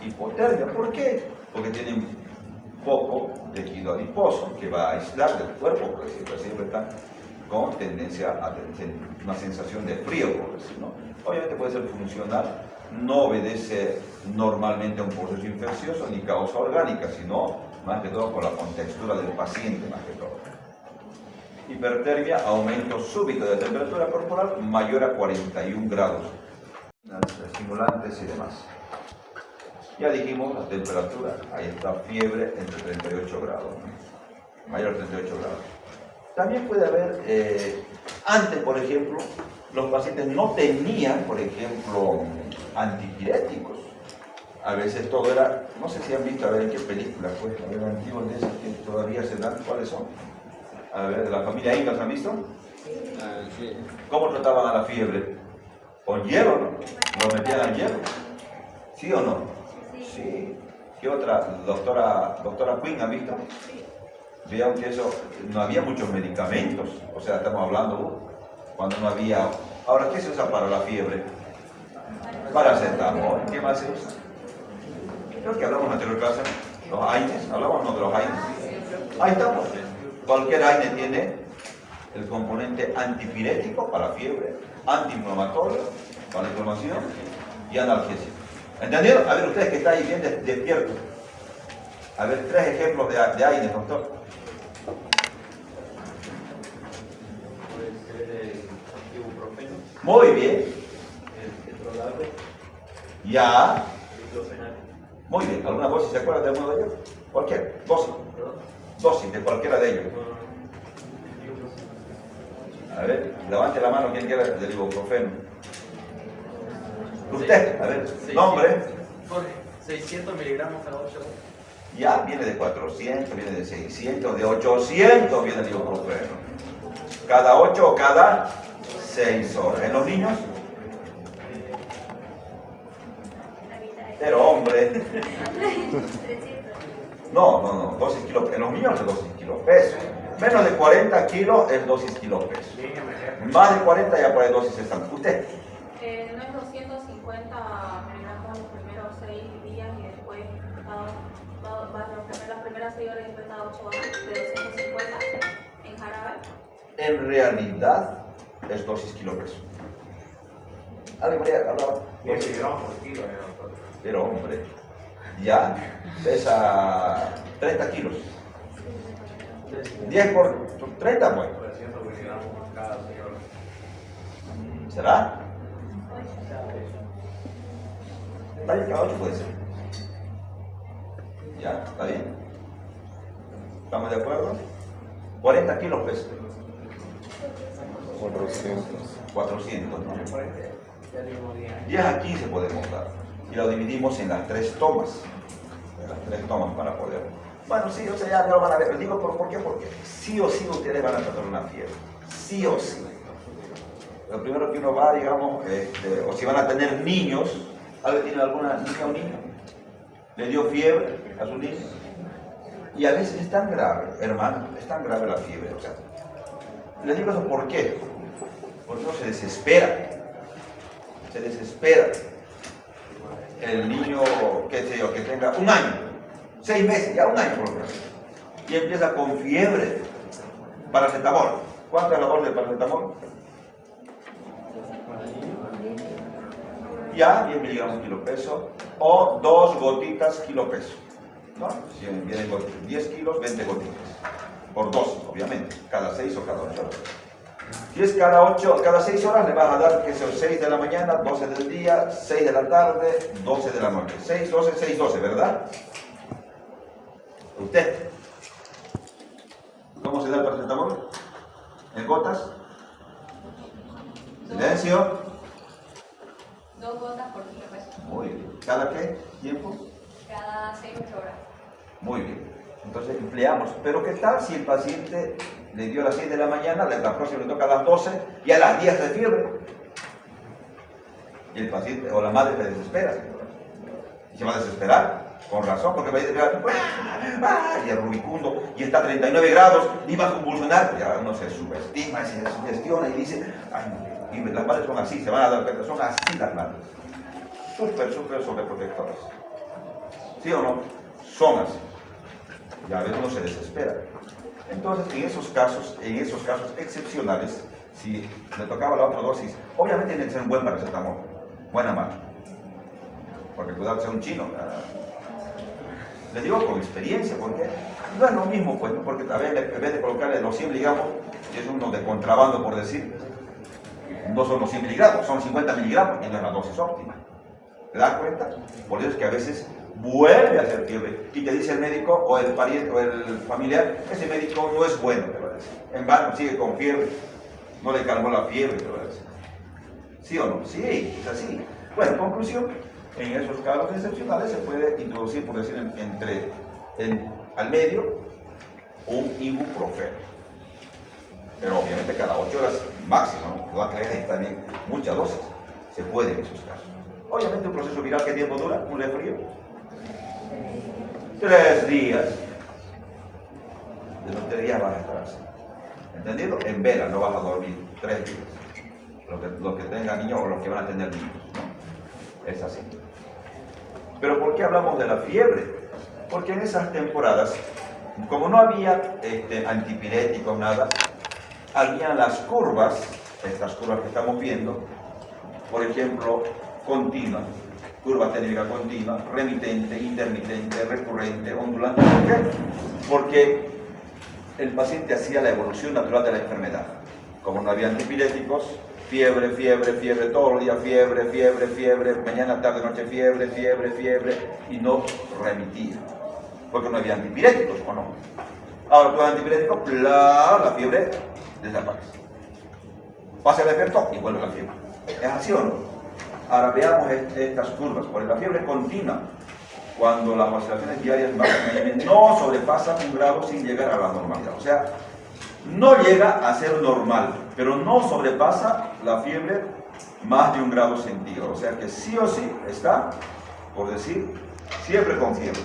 hipotermia. ¿Por qué? Porque tienen poco tejido adiposo que va a aislar del cuerpo, porque siempre están con tendencia a tener una sensación de frío, por decir, ¿no? Obviamente puede ser funcional, no obedece normalmente a un proceso infeccioso ni causa orgánica, sino más que todo por la contextura del paciente, más que todo. Hipertermia, aumento súbito de temperatura corporal mayor a 41 grados. Estimulantes y demás. Ya dijimos la temperatura, ahí está fiebre entre 38 grados, ¿no? Mayor a 38 grados. También puede haber, antes por ejemplo, los pacientes no tenían, por ejemplo, antipiréticos. A veces todo era, no sé si han visto, a ver en qué película, pues, a ver, antiguos de esas que todavía se dan, ¿cuáles son? A ver, de la familia Ingalls, ¿han visto? Sí. ¿Cómo trataban a la fiebre? Con hielo, ¿no? Lo metían al hielo. ¿Sí o no? Sí. ¿Qué otra? Doctora Quinn, ¿ha visto? Vean que eso, no había muchos medicamentos. O sea, estamos hablando cuando no había... Ahora, ¿qué se usa para la fiebre? Paracetamol. ¿Qué más se usa? Creo que hablamos en la anterior clase, los AINES. Hablamos de los AINES. Ahí estamos. Cualquier AINE tiene el componente antipirético para la fiebre, antiinflamatorio para la inflamación y analgésico. ¿Entendieron? A ver, ustedes que están ahí bien despiertos. A ver, 3 ejemplos de AINES, doctor. Puede ser el ibuprofeno, Muy bien. el ketorolaco, Ya. el diclofenac. Muy bien. ¿Alguna dosis se acuerda de alguno de ellos? Cualquier. Dosis. ¿Perdón? Dosis de cualquiera de ellos. A ver, levante la mano quien quiera del ibuprofeno. Usted, a ver, nombre. Jorge, 600 miligramos cada 8 horas. Ya viene de 400, viene de 600, de 800 viene el ibuprofeno. Cada 8 o cada 6 horas. ¿En los niños? Pero hombre. No, dosis kilo. En los niños es dosis kilopeso. Menos de 40 kilos es dosis kilopeso. Más de 40 ya por ahí dosis están. ¿Usted? No es 250 miligramos los primeros 6 días y después las primeras 6 horas y después cada 8 horas de 250 en jarabe. En realidad es dosis kilopeso. ¿Alguien podría hablar? 10 miligramos por kilo, doctor. Pero hombre, ya pesa 30 kilos. 10 por 30, pues. 300 miligramos cada 6 horas. ¿Será? Está bien, cada 8 puede ser. ¿Ya? ¿Está bien? ¿Estamos de acuerdo? 40 kilos pesa. 400. 400, ¿no? Ya dimos 10 10 a 15 podemos dar. Y lo dividimos en las 3 tomas. En las 3 tomas para poder. Bueno, sí, o sea, ya lo van a ver. Pero digo, ¿por qué? Porque sí o sí ustedes van a tratar una fiebre. Sí o sí. Lo primero que uno va, digamos, o si van a tener niños, ¿alguien tiene alguna niña o niño? ¿Le dio fiebre a su niño? Y a veces es tan grave, hermano, es tan grave la fiebre. O sea, les digo eso, ¿por qué? Porque uno se desespera. Se desespera. El niño, qué sé yo, que tenga 1 año, 6 meses, ya 1 año por lo menos, y empieza con fiebre, paracetamol. ¿Cuánto es la dosis de paracetamol? Ya 10 miligramos kilopeso o 2 gotitas kilopeso, ¿no? Si vienen 10 kilos, 20 gotitas, por dosis, obviamente, cada 6 o cada 8 horas. Si es cada 6 horas le vas a dar, que son 6 de la mañana, 12 del día, 6 de la tarde, 12 de la noche. 6, 12, 6, 12, ¿verdad? ¿Usted? ¿Cómo se da el paracetamol? ¿En gotas? Silencio. 2 gotas por kilo peso. Muy bien. ¿Cada qué tiempo? Cada 6-8 horas. Muy bien. Entonces empleamos. Pero ¿qué tal si el paciente le dio a las 6 de la mañana, la próxima le toca a las 12 y a las 10 de fiebre? Y el paciente o la madre se desespera. Y se va a desesperar, con razón, porque va a desesperar. Y el rubicundo, y está a 39 grados, y va a convulsionar. Ya uno se subestima, se sugestiona y dice, ay, y las madres son así, se van a dar cuenta, son así las madres. Súper sobreprotectoras. ¿Sí o no? Son así. Y a veces uno se desespera. Entonces, en esos casos excepcionales, si le tocaba la otra dosis, obviamente tiene que ser un buen paracetamol, buena marca. Porque cuidado que sea un chino. Le digo con experiencia, porque no es lo mismo, pues, porque a veces en vez de colocarle los 100 miligramos, es uno de contrabando, por decir, no son los 100 miligramos, son 50 miligramos, y no es la dosis óptima. ¿Te das cuenta? Por eso es que a veces vuelve a hacer fiebre y te dice el médico o el pariente o el familiar, ese médico no es bueno, te va a decir. En vano, sigue con fiebre, no le calmó la fiebre, te va a decir. ¿Sí o no? Sí, es así. Bueno, conclusión, en esos casos excepcionales se puede introducir, por decir, al medio, un ibuprofeno. Pero obviamente cada 8 horas máximo, ¿no? Va a caer también muchas dosis. Se puede en esos casos. Obviamente un proceso viral, ¿qué tiempo dura? Un resfrío. 3 días. De los 3 días vas a estar así. ¿Entendido? En vela no vas a dormir 3 días. Los que tengan niños o los que van a tener niños, ¿no? Es así. Pero ¿por qué hablamos de la fiebre? Porque en esas temporadas, como no había antipiréticos, nada, habían las curvas, estas curvas que estamos viendo, por ejemplo, continua, curva térmica continua, remitente, intermitente, recurrente, ondulante. ¿Por qué? Porque el paciente hacía la evolución natural de la enfermedad. Como no había antipiréticos, fiebre, todos los días fiebre, mañana, tarde, noche, fiebre, y no remitía. Porque no había antipiréticos, ¿o no? Ahora con antipiréticos, la fiebre desaparece. Pasa el efecto y vuelve la fiebre. ¿Es así o no? Ahora veamos estas curvas. Por la fiebre continua, cuando las oscilaciones diarias no sobrepasan 1 grado sin llegar a la normalidad. O sea, no llega a ser normal, pero no sobrepasa la fiebre más de 1 grado centígrado. O sea que sí o sí está, por decir, siempre con fiebre.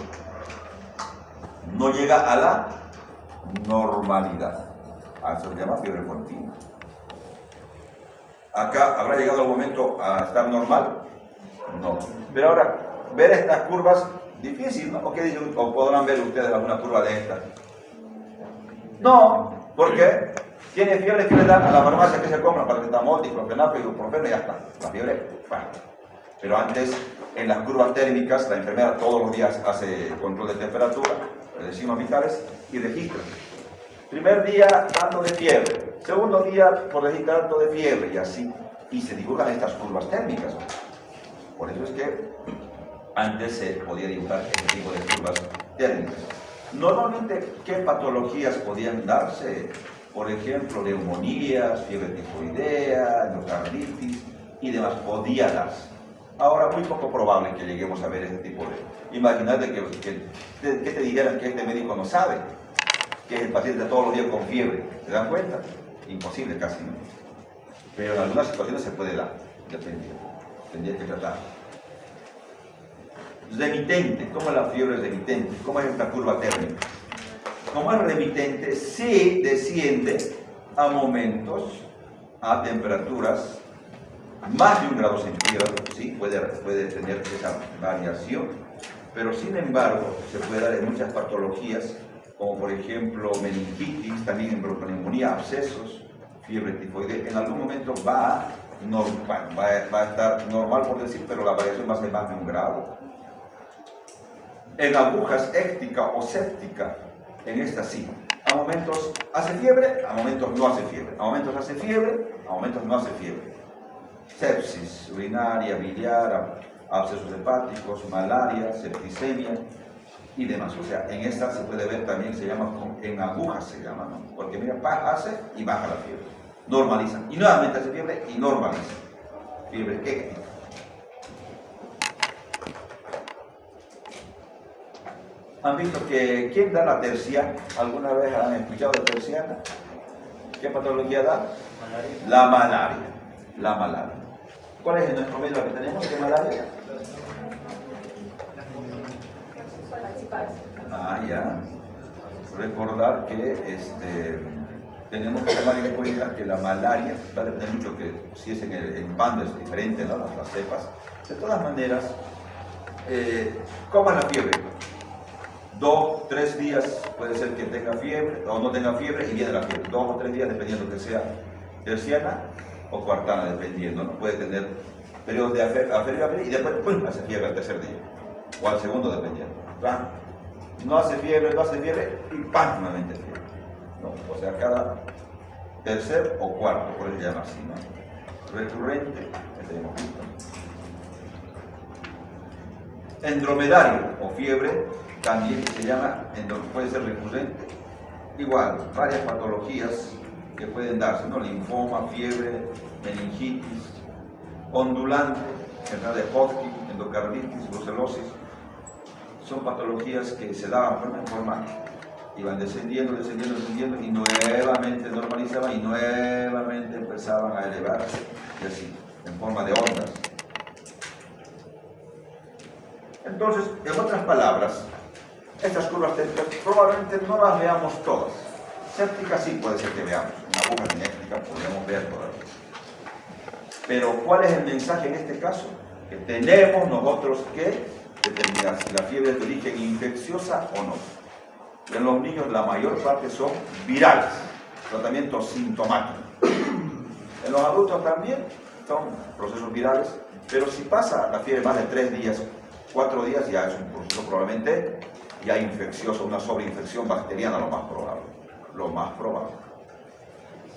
No llega a la normalidad. A eso se llama fiebre continua. Acá habrá llegado el momento a estar normal. No. Pero ahora, ver estas curvas, difícil, ¿no? ¿O podrán ver ustedes alguna curva de estas? No. ¿Por qué? Tiene fiebre, que le dan a la farmacia que se compra, paracetamol, diclofenac, ibuprofeno y ya está. La fiebre, bueno. Pero antes, en las curvas térmicas, la enfermera todos los días hace control de temperatura, de signos vitales y registra. Primer día, tanto de fiebre. Segundo día, por registrar tanto de fiebre y así. Y se dibujan estas curvas térmicas. Por eso es que antes se podía dibujar este tipo de curvas térmicas. Normalmente, ¿qué patologías podían darse? Por ejemplo, neumonías, fiebre tifoidea, endocarditis y demás podía darse. Ahora, muy poco probable que lleguemos a ver ese tipo de... Imagínate que te dijeran que este médico no sabe, que es el paciente todos los días con fiebre. ¿Se dan cuenta? Imposible casi, ¿no? Pero en algunas situaciones se puede dar, depende. Tendría que tratar. Remitente, ¿cómo es la fiebre remitente? ¿Cómo es esta curva térmica? Como es remitente, sí desciende a momentos, a temperaturas más de 1 grado centígrado, sí, puede tener esa variación, pero sin embargo se puede dar en muchas patologías, como por ejemplo meningitis, también en bronconeumonía, abscesos, fiebre tifoidea. En algún momento va a estar normal, por decir, pero la variación va a ser más de 1 grado. En agujas éctica o séptica, en esta sí, a momentos hace fiebre, a momentos no hace fiebre, a momentos hace fiebre, a momentos no hace fiebre. Sepsis urinaria, biliar, abscesos hepáticos, malaria, septicemia, y demás. O sea, en esta se puede ver también, se llama, en agujas se llama, ¿no? Porque mira, hace y baja la fiebre, normaliza. Y nuevamente hace fiebre y normaliza. Fiebre éctica. ¿Han visto que quién da la terciana? ¿Alguna vez han escuchado de terciana? ¿Qué patología da? Malaria. La malaria. La malaria. ¿Cuál es nuestro medio que tenemos de malaria? Ah, ya. Recordar que tenemos que tomar en cuenta que la malaria, va a depender mucho que si es en bando es diferente, ¿no? Las cepas. De todas maneras, ¿cómo es la fiebre? 2, 3 días puede ser que tenga fiebre o no tenga fiebre y viene la fiebre. 2 o 3 días dependiendo que sea terciana o cuartana, dependiendo, ¿no? Puede tener periodos de aferia y después ¡pum!, hace fiebre al tercer día o al segundo, dependiendo. ¿Va? No hace fiebre y ¡pam!, nuevamente fiebre. ¿No? O sea, cada tercer o cuarto, por eso se llama así, ¿no? Recurrente, este hemos visto. Endromedario o fiebre también se llama, puede ser recurrente. Igual, varias patologías que pueden darse, ¿no? Linfoma, fiebre, meningitis, ondulante, enfermedad de Hodgkin, endocarditis, brucelosis. Son patologías que se daban en forma, iban descendiendo y nuevamente normalizaban y nuevamente empezaban a elevarse y así, en forma de ondas. Entonces, en otras palabras, estas curvas tépticas probablemente no las veamos todas. Sépticas sí puede ser que veamos, en agujas dinécticas podemos ver todas. Pero ¿cuál es el mensaje en este caso? Que tenemos nosotros que determinar si la fiebre es de origen infecciosa o no. En los niños la mayor parte son virales, tratamiento sintomático. En los adultos también son procesos virales, pero si pasa la fiebre más de 3 días, 4 días, ya es un proceso probablemente ya infeccioso, una sobreinfección bacteriana, lo más probable.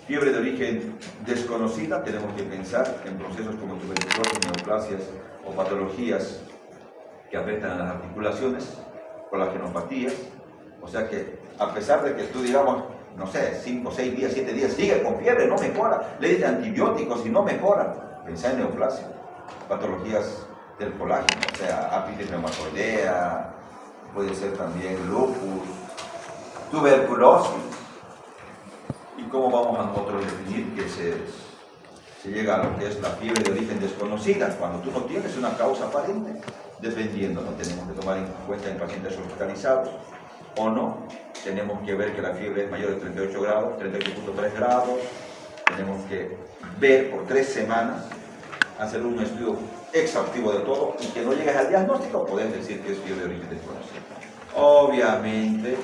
Fiebre de origen desconocida, tenemos que pensar en procesos como tuberculosis, neoplasias o patologías que afectan a las articulaciones, colagenopatías. O sea que, a pesar de que tú, digamos, no sé, 5, 6 días, 7 días, sigue con fiebre, no mejora, le diste antibióticos y no mejora, pensá en neoplasia, patologías del colágeno, o sea, artritis reumatoidea, puede ser también lupus, tuberculosis. ¿Y cómo vamos a nosotros definir que se llega a lo que es la fiebre de origen desconocida? Cuando tú no tienes una causa aparente, dependiendo, no tenemos que tomar en cuenta en pacientes hospitalizados o no, tenemos que ver que la fiebre es mayor de 38 grados, 38.3 grados, tenemos que ver por 3 semanas, hacer un estudio exhaustivo de todo y que no llegues al diagnóstico, podemos decir que es fiebre de origen desconocido. Obviamente,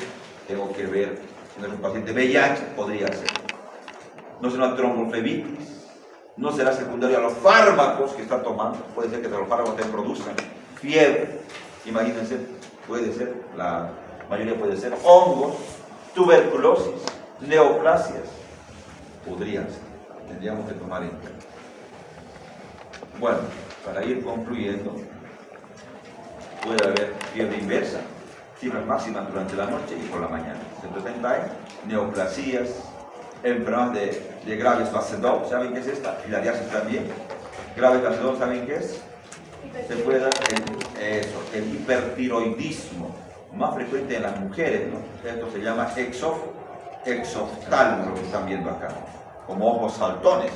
tengo que ver, si no es un paciente VIH, podría ser. No será una tromboflebitis, no será secundario a los fármacos que está tomando, puede ser que los fármacos te produzcan fiebre, imagínense, puede ser, la mayoría puede ser hongos, tuberculosis, neoplasias, podrían ser, tendríamos que tomar en cuenta. Bueno, para ir concluyendo, puede haber fiebre inversa, cifras máximas durante la noche y por la mañana. Se presenta en neoplasías, enfermedades de Graves Basedov, ¿saben qué es esta? Filariasis también. Graves Basedov, ¿saben qué es? Se puede dar el hipertiroidismo, más frecuente en las mujeres, ¿no? Esto se llama exoftalmo, lo que están viendo acá, como ojos saltones.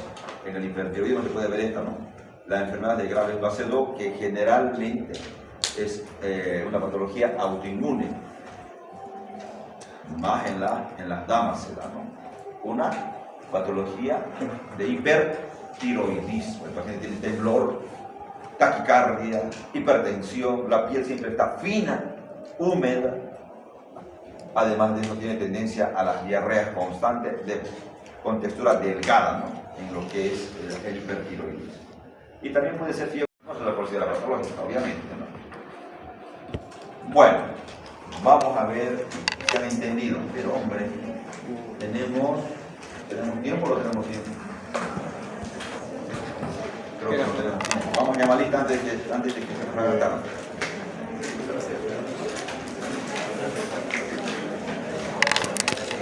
En el hipertiroidismo se puede ver esta, ¿no? La enfermedad de Graves Basedov, que generalmente es una patología autoinmune, más en las damas se da, ¿no? Una patología de hipertiroidismo, el paciente tiene temblor, taquicardia, hipertensión, la piel siempre está fina, húmeda, además de eso tiene tendencia a las diarreas constantes con textura delgada, ¿no? En lo que es el hipertiroidismo. Y también puede ser fiebre, no se la considera patológica, obviamente, ¿no? Bueno, vamos a ver si han entendido, pero hombre, ¿tenemos tiempo o no tenemos tiempo? Creo que no tenemos tiempo. Vamos a llamar lista antes de que se nos haga tarde.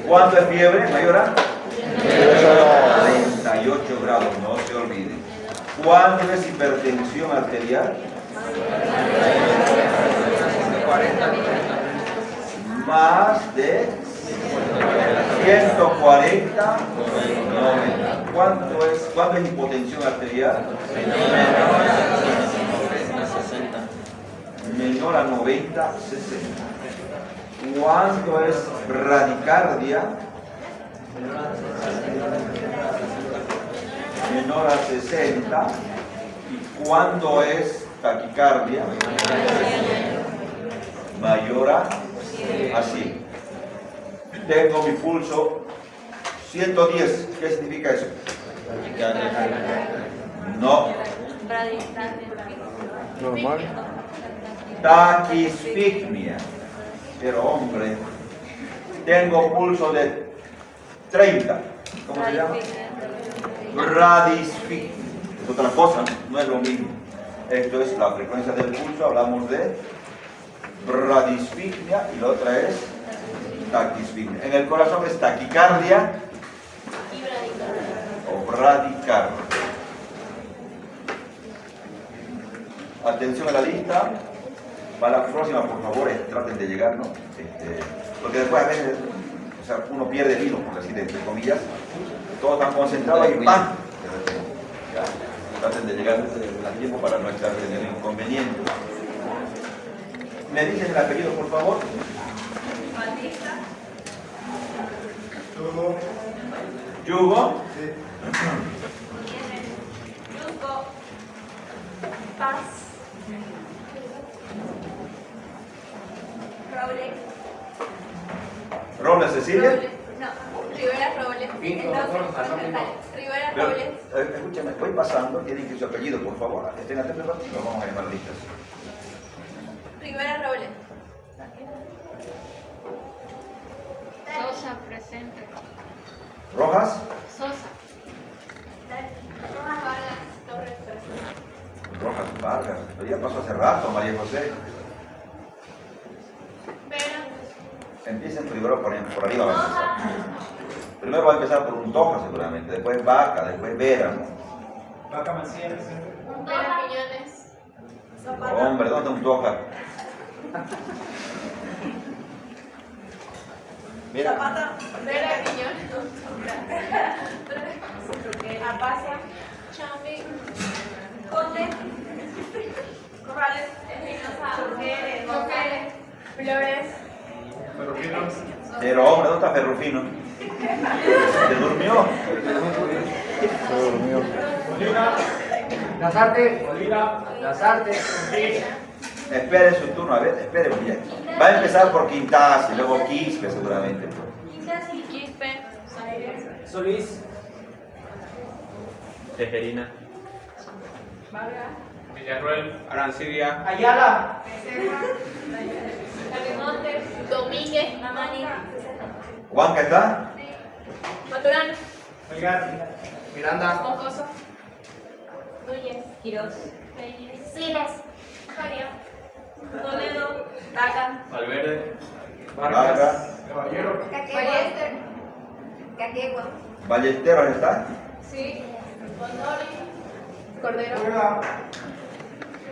¿Cuánto es fiebre? ¿Mayor a? 38 grados. 38 grados, no se olvide. ¿Cuánto es hipertensión arterial? 40. Más de 140, 90. ¿Cuánto es hipotensión arterial? Menor a 90, 60. ¿Cuánto es bradicardia? Menor a 60. ¿Y cuándo es taquicardia? Mayor a 100. Tengo mi pulso 110. ¿Qué significa eso? No. Normal. Taquisfigmia. Pero hombre, tengo pulso de 30. ¿Cómo se llama? Bradisfigmia. Es otra cosa, no es lo mismo. Esto es la frecuencia del pulso, hablamos de bradisfigmia y la otra es taquisfigmia. En el corazón es taquicardia o bradicardia. Atención a la lista. Para la próxima, por favor, traten de llegar, ¿no? Porque después a veces, o sea, uno pierde el hilo, por decir entre comillas. Todos están concentrados y ¡pam! Ya, traten de llegar a tiempo para no estar teniendo inconvenientes. ¿Me dicen el apellido, por favor? Batista. Yugo. Yugo. Paz. Robles. Robles Cecilia. Robles. No, Rivera Robles. Pinto, Entonces, Gonzalo, Pinto. Rivera Pero, Robles. escúchame, voy pasando, tienen que su apellido, por favor. Estén atentos, lo vamos a llamar listas. Rivera Robles. Sosa presente. Rojas. Sosa. Rojas Vargas Torres presente. Rojas Vargas. Pero ya pasó hace rato, María José. Vera. Empiecen primero por arriba. Va a empezar. Primero va a empezar por un Toja seguramente, después Vaca, después Vera. Vaca Mancilla. Vera Piñones. Hombre, ¿dónde está un Toja? Mira, Zapata. Vera Piñones. Apacia. Chambi. Conde. Corrales. Espinosa. Choqueres. Flores. pero hombre, ¿dónde está Ferrufino? ¿Se durmió? Se durmió. Lazarte. Lazarte. Espere su turno, a ver, espere un día. Va a empezar por Quintas y luego Quispe seguramente. Quintas y Quispe. Solís. Tejerina. Vargas. Villarruel. Arancibia. Ayala. Montes. Domínguez. Mamani. ¿Juanca está? Maturano. Melgar. Miranda. Moncoso. Núñez. Quirós. Siles. Faria. Toledo. Taca. Valverde. Vargas. Caballero. Ballester. Caquegua. Ballesteros está. Sí. Condori. Cordero.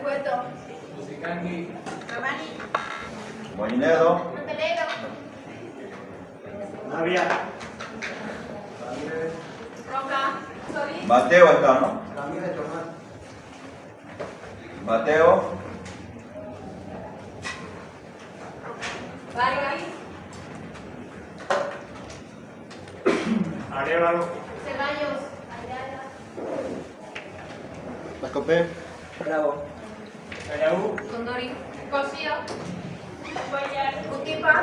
Cueto. Musicanqui. Mamani. Moinedo. Montenegro. Navia. Roca. Solís. Mateo está, ¿no? Ramírez Tomás. Mateo. Vargas. Arevalo. Ceballos. Ayala. Escopé. Bravo. Callao. Condori. Cosío. Cuellar. Cutipa.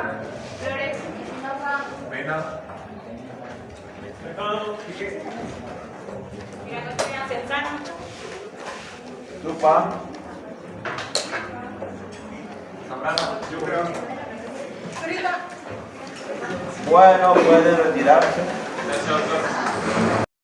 Flores. Espinosa. Mena. Mercado. Quique. Miracochea. Centrano. Tupa. Zambrano. Yo creo. Frito. Bueno, pueden retirarse. Gracias, doctor.